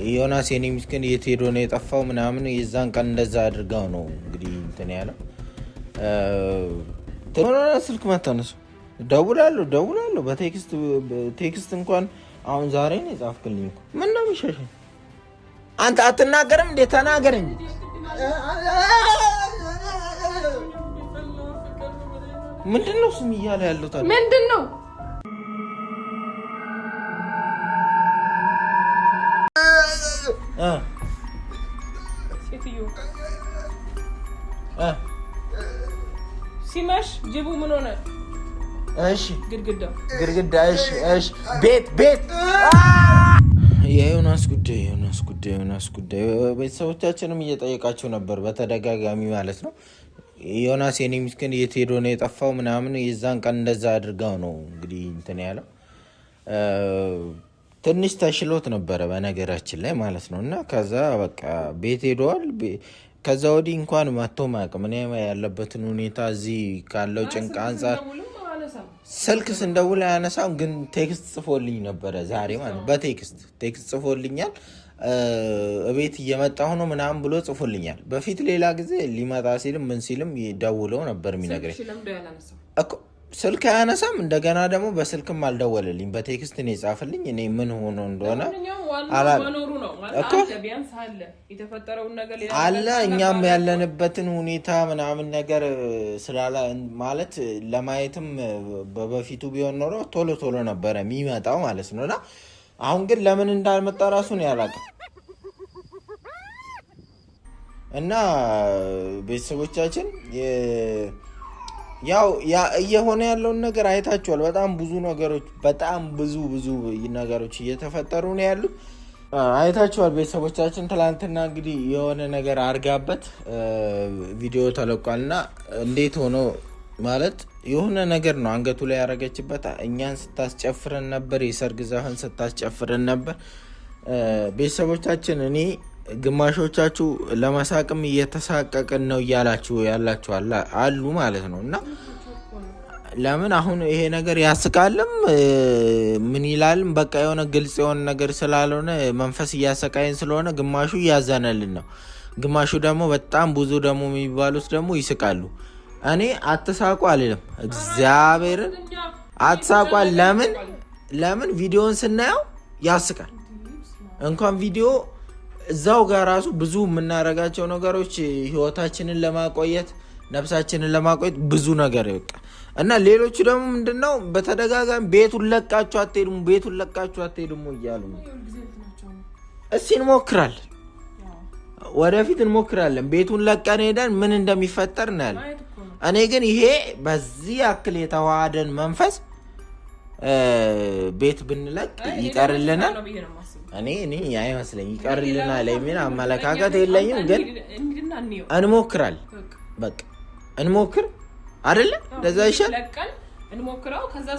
ዮናስ የኔ ምስኪን የት ሄዶ ነው የጠፋው ምናምን የዛን ቀን እንደዛ አድርጋው ነው እንግዲህ እንትን ያለው ስልክ ማታነሱ ደውላለሁ በቴክስት እንኳን አሁን ዛሬ ነው የጻፍክልኝ እኮ ምን ነው የሚሸሸኝ አንተ አትናገርም እንዴ ተናገረኝ ምንድነው ስም እያለ ያለው ታዲያ ምንድነው ሴትዮ ሲመሽ ጅቡ ምን ሆነ እሺ ግድግዳ እሺ ቤት የዮናስ ጉዳይ ቤተሰቦቻችንም እየጠየቃቸው ነበር በተደጋጋሚ ማለት ነው ዮናስ የኔ ምስኪን የት ሄዶ ነው የጠፋው ምናምን የዛን ቀን እንደዛ አድርጋው ነው እንግዲህ እንትን ያለው ትንሽ ተሽሎት ነበረ በነገራችን ላይ ማለት ነው እና ከዛ በቃ ቤት ሄዷል ከዛ ወዲህ እንኳን መጥቶ ማቅም እኔ ያለበትን ሁኔታ እዚህ ካለው ጭንቅ አንፃር ስልክ ስንደውል አያነሳም ግን ቴክስት ጽፎልኝ ነበረ ዛሬ ማለት በቴክስት ጽፎልኛል እቤት እየመጣሁ ነው ምናምን ብሎ ጽፎልኛል በፊት ሌላ ጊዜ ሊመጣ ሲልም ምን ሲልም ደውለው ነበር የሚነግረኝ እኮ ስልክ አያነሳም እንደገና ደግሞ በስልክም አልደወለልኝ በቴክስት ነው የጻፈልኝ እኔ ምን ሆኖ እንደሆነ አለ እኛም ያለንበትን ሁኔታ ምናምን ነገር ስላላ ማለት ለማየትም በበፊቱ ቢሆን ኖሮ ቶሎ ነበር የሚመጣው ማለት ነውና አሁን ግን ለምን እንዳልመጣ ራሱ ነው ያላቀው እና ቤተሰቦቻችን ያው እየሆነ ያለውን ነገር አይታችኋል በጣም ብዙ ነገሮች እየተፈጠሩ ነው ያሉት አይታችኋል ቤተሰቦቻችን ትላንትና እንግዲህ የሆነ ነገር አርጋበት ቪዲዮ ተለቋልና እንዴት ሆኖ ማለት የሆነ ነገር ነው አንገቱ ላይ ያረጋችበት እኛን ስታስጨፍረን ነበር የሰርግ ዘፈን ስታስጨፍረን ነበር ቤተሰቦቻችን እኔ ግማሾቻችሁ ለማሳቅም እየተሳቀቀን ነው ያላችሁ አሉ ማለት ነውና ለምን አሁን ይሄ ነገር ያስቃልም ምን ይላልም በቃ የሆነ ግልጽ የሆነ ነገር ስላልሆነ መንፈስ እያሰቃየን ስለሆነ ግማሹ ያዛነልን ነው ግማሹ ደግሞ በጣም ብዙ ደግሞ የሚባሉት ደግሞ ይስቃሉ እኔ አትሳቁ አልልም እግዚአብሔርን አትሳቁ ለምን ቪዲዮን ስናየው ያስቃል እንኳን ቪዲዮ እዛው ጋር ራሱ ብዙ የምናረጋቸው ነገሮች ህይወታችንን ለማቆየት ነፍሳችንን ለማቆየት ብዙ ነገር ይወጣ እና ሌሎቹ ደግሞ ምንድነው በተደጋጋሚ ቤቱን ለቃችሁ አትሄዱም እያሉ እስኪ እንሞክራለን ወደፊት እንሞክራለን ቤቱን ለቀን ሄደን ምን እንደሚፈጠር እናያለን እኔ ግን ይሄ በዚህ ያክል የተዋሃደን መንፈስ ቤት ብንለቅ ይቀርልናል እኔ አይመስለኝ ይቀርልናል ለምን አመለካከት የለኝም ግን እንሞክራለን በቃ እንሞክር አይደለ ለዛ ይሻል እንሞክራው ከዛ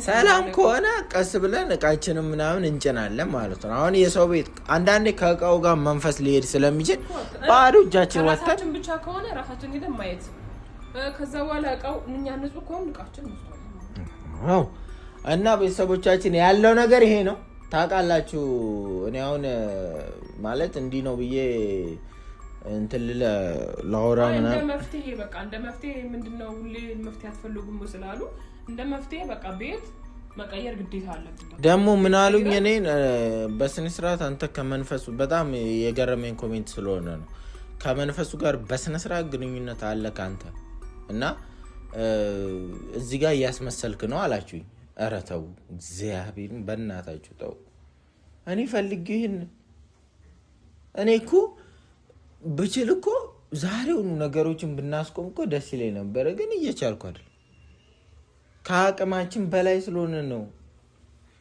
ሰላም ከሆነ ቀስ ብለን እቃችንን ምናምን እንጭናለን ማለት ነው አሁን የሰው ቤት አንዳንዴ ከእቃው ጋር መንፈስ ሊሄድ ስለሚችል ባዶ እጃችን ወጣን ብቻ ከሆነ ራሳችን ሄደን ማየት ከዛ በኋላ እቃው እኛ ንጹህ ከሆነ እቃችን ነው እና ቤተሰቦቻችን ያለው ነገር ይሄ ነው ታውቃላችሁ እኔ አሁን ማለት እንዲህ ነው ብዬ እንትን ለአውራ ምናምን እንደ መፍትሄ ምንድነው ሁሌ መፍትሄ አትፈልጉም ስላሉ እንደ መፍትሄ በቃ ቤት መቀየር ግዴታ አለበት ደግሞ ምን አሉኝ እኔን በስነ ስርዓት አንተ ከመንፈሱ በጣም የገረመኝ ኮሜንት ስለሆነ ነው ከመንፈሱ ጋር በስነ ስርዓት ግንኙነት አለ ካንተ እና እዚህ ጋር እያስመሰልክ ነው አላችሁኝ ኧረ ተው እግዚአብሔርን በእናታችሁ ተው እኔ ፈልጌህን እኔ እኮ ብችል እኮ ዛሬውኑ ነገሮችን ብናስቆም እኮ ደስ ይለኝ ነበር ግን እየቻልኩ አይደል ከአቅማችን በላይ ስለሆነ ነው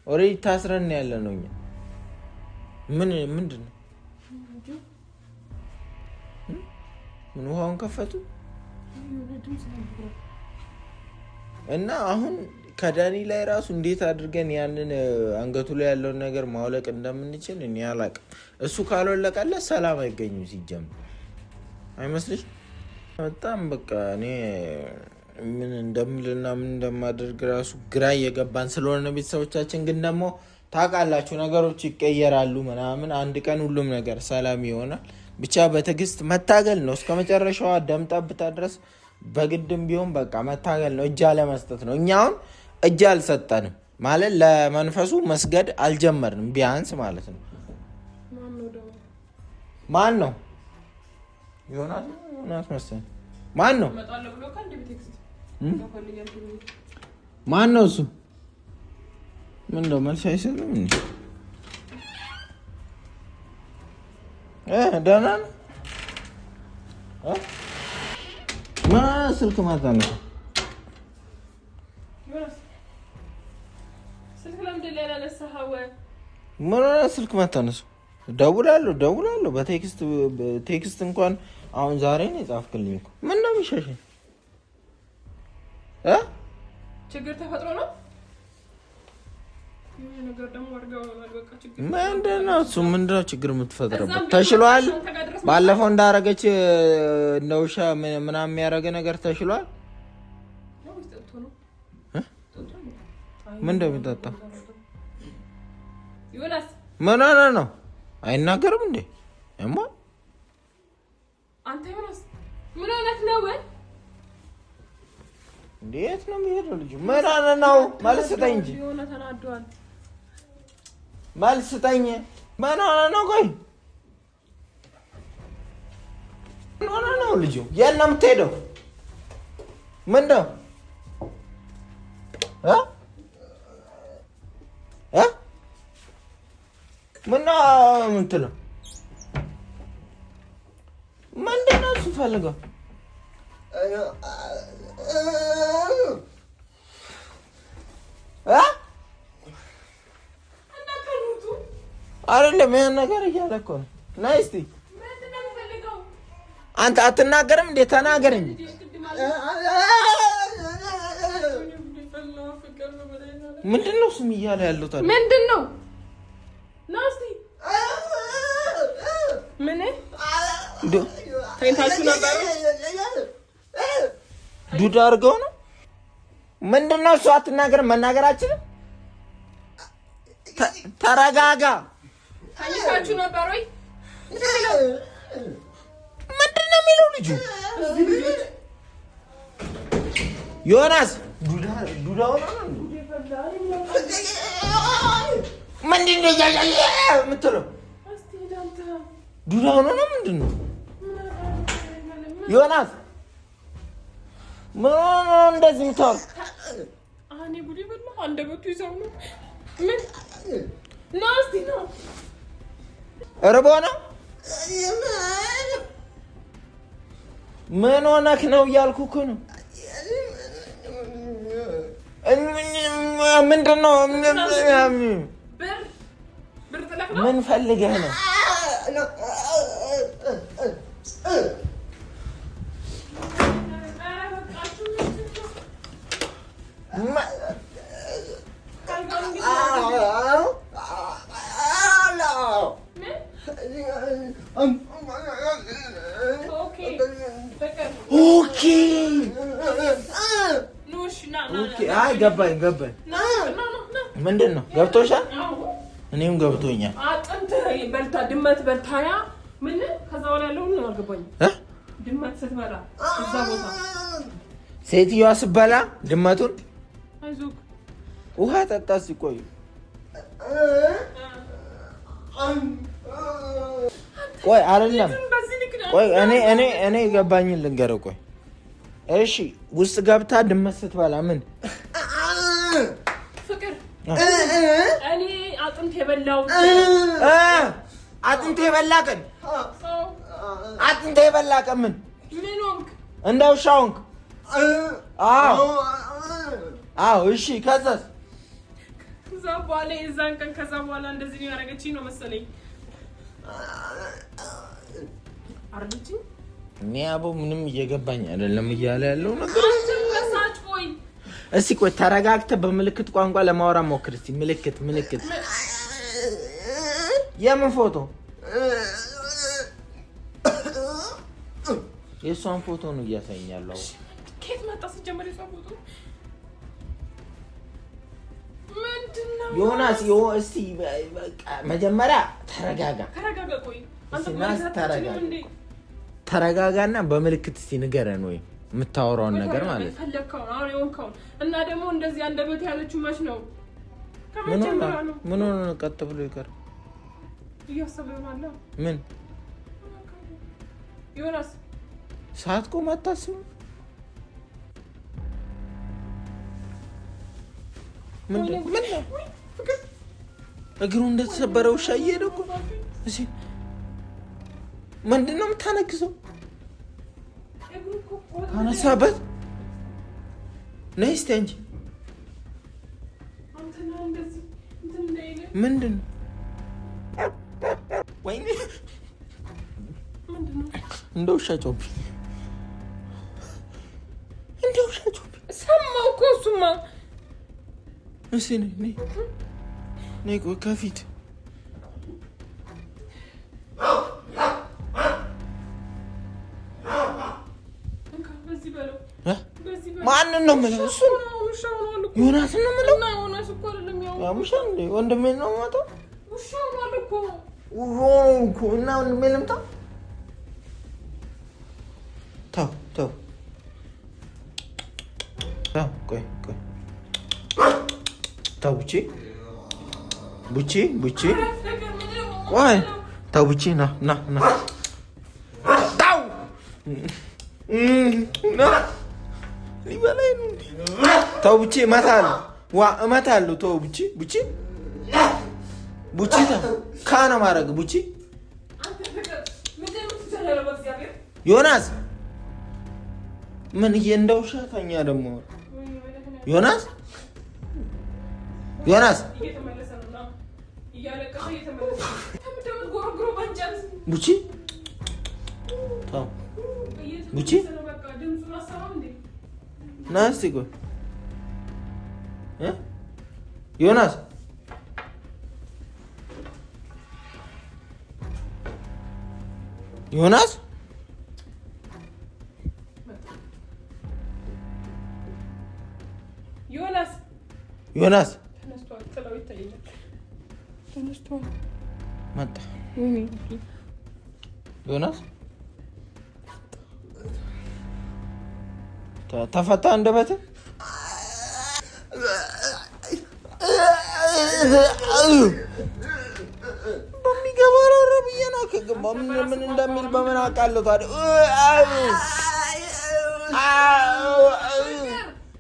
ኦሬዲ ታስረን ያለ ነው እኛ ምንድነው ምን ውሃውን ከፈቱ እና አሁን ከዳኒ ላይ ራሱ እንዴት አድርገን ያንን አንገቱ ላይ ያለውን ነገር ማውለቅ እንደምንችል እኔ አላቅም እሱ ካልወለቀለት ሰላም አይገኝም ሲጀምር አይመስልሽ በጣም በቃ እኔ ምን እንደምልና ምን እንደማደርግ ራሱ ግራ እየገባን ስለሆነ ቤተሰቦቻችን ግን ደግሞ ታውቃላችሁ ነገሮች ይቀየራሉ ምናምን አንድ ቀን ሁሉም ነገር ሰላም ይሆናል ብቻ በትዕግስት መታገል ነው እስከመጨረሻው ደምጠብታ ድረስ በግድም ቢሆን በቃ መታገል ነው እጅ አለመስጠት ነው እኛውን እጅ አልሰጠንም ማለት ለመንፈሱ መስገድ አልጀመርንም ቢያንስ ማለት ነው ማን ነው ይሆናል መሰለኝ ማን ነው ማን ነው እሱ ምን ነው መልስ አይሰጥም እንዴ ደህና ነው ስልክ ማታ ነው ስልክ ማታ ነው ደውላለሁ በቴክስት እንኳን አሁን ዛሬ ነው የጻፍክልኝ እኮ ምን ነው የሚሸሸኝ ችግር ተፈጥሮ ነው ምንድነው እሱ ምንድነው ችግር የምትፈጥረበት ተሽሏል ባለፈው እንዳረገች እንደ ውሻ ምናምን የሚያደርገ ነገር ተሽሏል ምን እንደሚጠጣ ምን ነው አይናገርም እንዴ እማ አንተ ዮናስ ምን ሆነህ ነው እንዴት ነው የሚሄደው ልጅ ምን ነው መልስ ስጠኝ እንጂ ዮናስ ተናዷል መልስ ስጠኝ ምን ነው ቆይ ምን ነው ልጅ የት ነው የምትሄደው ምንድነው ምነው የምትለው ምንድነው እሱ ፈልገው አይደለም ያን ነገር እያለ እኮ ነው ነይ እስኪ አንተ አትናገርም እንዴ ተናገረኝ ምንድነው እሱም እያለ ያለው ታዲያ ምንድነው ናስቲ ምን ታይታችሁ ነበር ዱዳ አድርገው ነው ምንድነው እሱ አትናገርም መናገራችን ተረጋጋ ታይታችሁ ነበር ወይ ምንድነው የሚለው ልጁ ዮናስ ዱዳው ነው ምንድነው የምትለው ዱዳው ነው ምንድነው ዮናስ ምን እንደዚህ ምታል አኔ ጉዲ በላ አንደበቱ ይዘው ነው ምን ናስቲ ነው እርቦ ነው ምን ሆነክ ነው እያልኩ እኮ ነው ምንድነው ብር ጥለህ ነው ምን ፈልገህ ነው ገባኝ ምንድነው ገብቶሻል እኔም ገብቶኛል አጥንት በልታ ድመት በልታያ ምን ከዛ ወላ ያለው ነው አልገባኝ ድመት ስትበላ እዛ ቦታ ሴትዮዋ ስትበላ ድመቱን አይዞህ ውሃ ጠጣ ሲቆይ ቆይ አይደለም ቆይ እኔ ገባኝን ልንገረው ቆይ እሺ ውስጥ ገብታ ድመት ስትበላ ምን ፍቅር እኔ አጥንት የበላው አጥንት የበላቀን አጥንት የበላቀን ምን ሆንክ እንደው ሻውንክ አዎ እሺ ከዛስ ከዛ በኋላ የዛን ቀን ከዛ በኋላ እንደዚህ ነው ያደረገችኝ ነው መሰለኝ አርግጭኝ እኔ አቦ ምንም እየገባኝ አይደለም እያለ ያለው ነገር ለሳጭ ቆይ እስቲ ቆይ ተረጋግተህ በምልክት ቋንቋ ለማውራ ሞክር እስቲ ምልክት የምን ፎቶ የሷን ፎቶ ነው እያሳየኛለሁ ከየት መጣ ሲጀመር የሷን ፎቶ ምን ዮናስ እስቲ መጀመሪያ ተረጋጋ። ቆይ ተረጋጋና በምልክት እስቲ ንገረን ወይ የምታወራውን ነገር ማለት ነው። እና ደግሞ እንደዚህ አንደበት ያለችው መች ነው? ምን ሆነ ነው ቀጥ ብሎ ይቀር እያሰበ ይሆናል። ምን ዮናስ ሰዓት ቆም አታስብም? ምን እግሩ እንደተሰበረ ውሻ እየሄደ እኮ እሺ፣ ምንድን ነው የምታነክሰው? ካነሳበት ነይ እስኪ አንቺ ምንድን ነው? ወይኔ እንደ ውሻ ጮህብኝ፣ እንደ ውሻ ጮህብኝ። ሰማሁ እኮ እሱማ። እሺ ነይ ቆይ ከፊት ማንን ነው የምለው? እሱ ዮናስን ነው የምለው። ያሙሻል እንደ ወንድሜን ነው የማታው እና ወንድሜን ልምጣ? ተው ቆይ ተው ቡቺ ቆይ ተው ቡቺ ና ተው ሊበላይ ነው። ተው ቡቺ እመታለሁ። ተው ቡቺ ተው ካና ማድረግ ቡቺ ዮናስ ምን እንደው ሻታኛ ደግሞ ዮናስ ቡቺ ተው ቡቺ ና እስኪ ቆይ ዮናስ መጣ። ዮናስ ተፈታ እንደበት በሚገባ ረብዬ ነው ከገባ ምን እንደሚል በምን አውቃለሁ ታዲያ?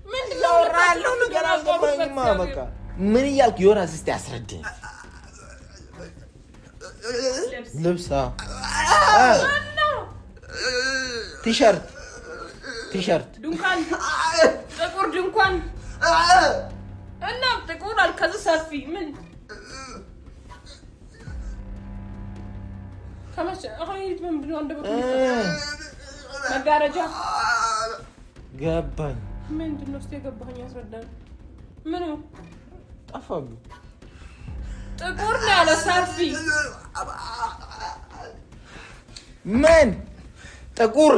ምን ያወራለው ነገር አልገባኝማ። በቃ ምን እያልክ ዮናስ እስቲ አስረዳኝ። ልብስ ቲሸርት ድንኳን ጥቁር ድንኳን እና ጥቁር አልከዘ ሰፊ ምን ከመቼ አሁን ምንድን ነው እንደበቁ መጋረጃ ገባኝ። ምንድን ነው እስኪ የገባኝ ያስረዳኝ። ምኑ ጠፋብኝ። ጥቁር ነው ያለ ሰፊ ምን ጥቁር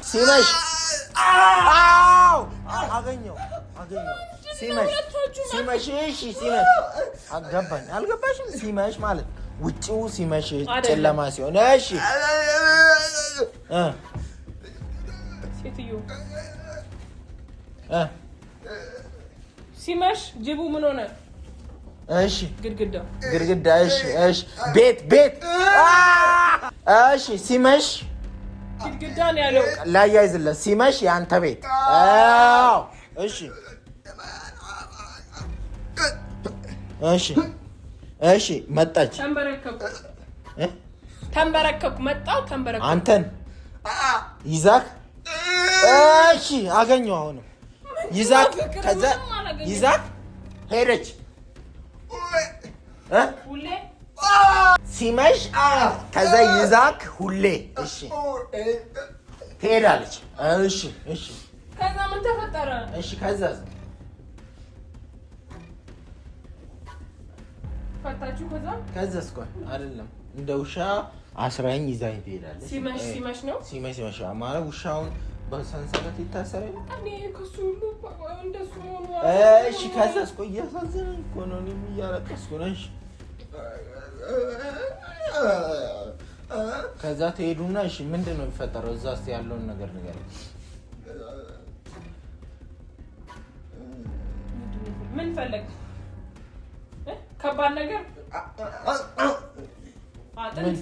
ሲመሽ አገኘው ሲመሽ አገባኝ። አልገባሽም? ሲመሽ ማለት ውጭው ሲመሽ ጨለማ ሲሆን እሺ ሴትዮ ሲመሽ ጅቡ ምን ሆነ? እሺ ግድግዳ እሺ ቤት እሺ ሲመሽ ግድግዳ ነው ያለው። ላያይዝለት ሲመሽ ያንተ ቤት አዎ እሺ መጣች። ተንበረከኩ መጣው ተንበረከኩ አንተን ይዛክ እሺ አገኘው። አሁንም ይዛክ ከዛ ይዛክ ሄደች ሁሌ ሲመሽ ከዛ ይዛክ ሁሌ እሺ ትሄዳለች። እሺ ከዛ ምን ተፈጠረ? እሺ ከዛስ ፈታችሁ? ከዛስ ቆይ አይደለም እንደ ውሻ አስራኝ ይዛኝ ትሄዳለች። ሲመሽ ነው ሲመሽ ማለት ውሻውን በሰንሰለት ይታሰራል። እኔ ከሱ ሁሉ እንደሱ ነው። እሺ ከዛስ ቆይ ያሳዝነኝ እኮ ነው። እኔም እያለቀስኩ ነው። እሺ ከዛ ትሄዱና እሺ ምንድን ነው የሚፈጠረው? እዛ እስኪ ያለውን ነገር ንገረኝ። ምን ፈለግ? ከባድ ነገር አጥንት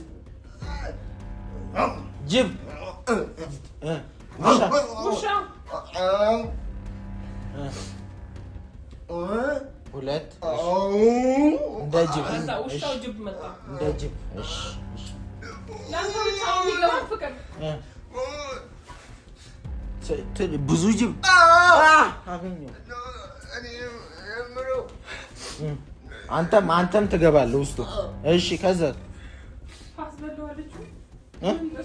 ጅብ ውሻ ሁለት እንደ ጅብ ውሻው ጅብ መጣ እንደ ጅብ እሺ ለአንተ ብቻ የሚገባ ፍቅር ብዙ ጅብ አገኘሁ። አንተም ትገባለህ ውስጡ። እሺ ከዛ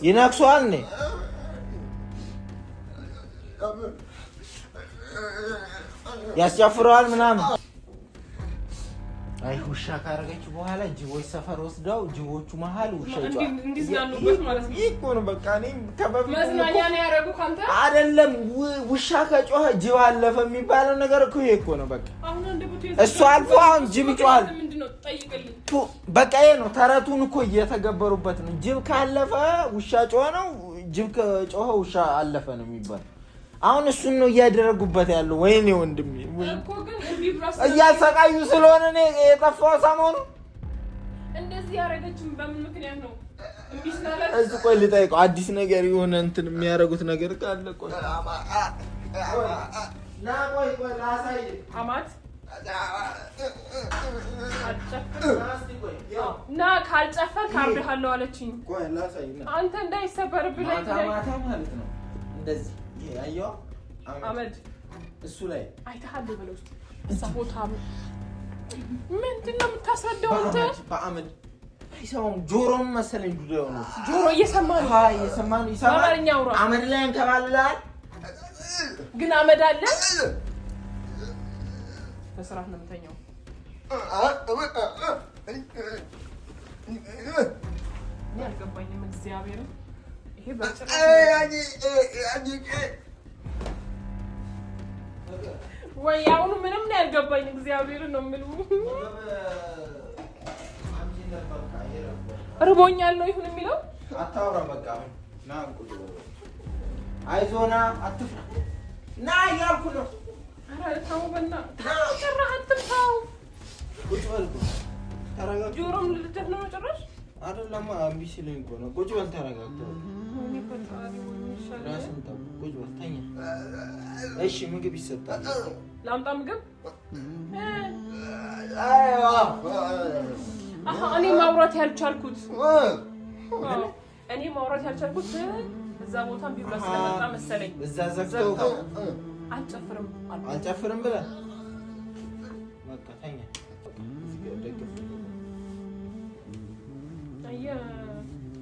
ይነክሷል እኔ ያስጨፍረዋል ምናምን። አይ ውሻ ካረገች በኋላ ጅቦች ሰፈር ወስደው ጅቦቹ መሀል ውሻ እንዲዝናኑበት ማለት ነው። ይሄ ነው በቃ። እኔ ከበፊት መዝናኛ ነው ያደረጉት። አንተ አይደለም ውሻ ከጮኸ ጅብ አለፈ የሚባለው ነገር እኮ ይሄ እኮ ነው በቃ። እሱ አልፎ አሁን ጅብ ይጮሃል። በቃ ይሄ ነው ተረቱን እኮ እየተገበሩበት ነው። ጅብ ካለፈ ውሻ ጮኸ ነው፣ ጅብ ከጮኸ ውሻ አለፈ ነው የሚባለው። አሁን እሱን ነው እያደረጉበት ያለው። ወይኔ ወንድሜ እያሰቃዩ ስለሆነ እኔ የጠፋው ሰሞኑ እንደዚህ ያረጋችም በምን ምክንያት ነው? እዚህ ቆይ ልጠይቀው። አዲስ ነገር የሆነ እንትን የሚያደርጉት ነገር ካለ ቆይ ና ቆይ ላሳይ። አማት ና ካልጨፈር ካርድሃለሁ አለችኝ። ቆይ ላሳይ። አንተ እንዳይሰበርብህ ማታ ማለት ነው እንደዚህ ያየው አመድ እሱ ላይ አይተሃል በለው። እዛ ቦታ ምንድን ነው የምታስረዳው አንተ? በአመድ አይሰማም። ጆሮም መሰለኝ ጉዳዩ ነው። ጆሮ እየሰማ ነው። አይ እየሰማ ነው። ይሰማል። አመድ ላይ እንከባልላል። ግን አመድ አለ። በስርዓት ነው የምተኛው። እኔ አልገባኝም እግዚአብሔርን። ይሄ በጭራሽ ወይ አሁን ምንም ነው ያልገባኝ። እግዚአብሔርን ነው የምልህ። ርቦኛል ነው ይሁን የሚለው። አታውራ በቃ ና እንቁል። አይዞና አትፍራ ና እያልኩ ነው። ኧረ ተው በእናትህ ጭራሽ አትምታው። ቁጭ በል ተረጋጋ። ጆሮም ልልደት ነው ጭራሽ አይደለም እምቢ ሲለኝ እኮ ነው። ቁጭ በል ተረጋጋ። ራስን ጠብቅ። ቁጭ በል ተኛ። እሺ ምግብ ይሰጣል። ላምጣ ምግብ? እኔ ማውራት ያልቻልኩት እዛ ቦታም ቢብላ ስለመጣ መሰለኝ። እዛ ዘግተው አልጨፍርም ብለህ በቃ ተኛ።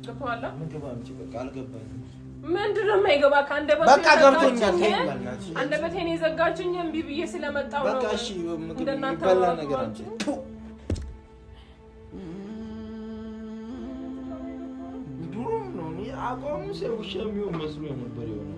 ገብቶሃል? ምግብ አምጪ። በቃ አልገባኝም። ምንድን ነው የማይገባ? ከአንደበቴ በቃ ገብቶኛል። አንደበቴን የዘጋችኝ እምቢ ብዬ ስለመጣሁ ነው። በቃ እሺ ምግብ የሚበላ ነገር አምጪ። ድሮም ነው አቋሙ ውሻ የሚሆን መስሎ ነበር የሆነ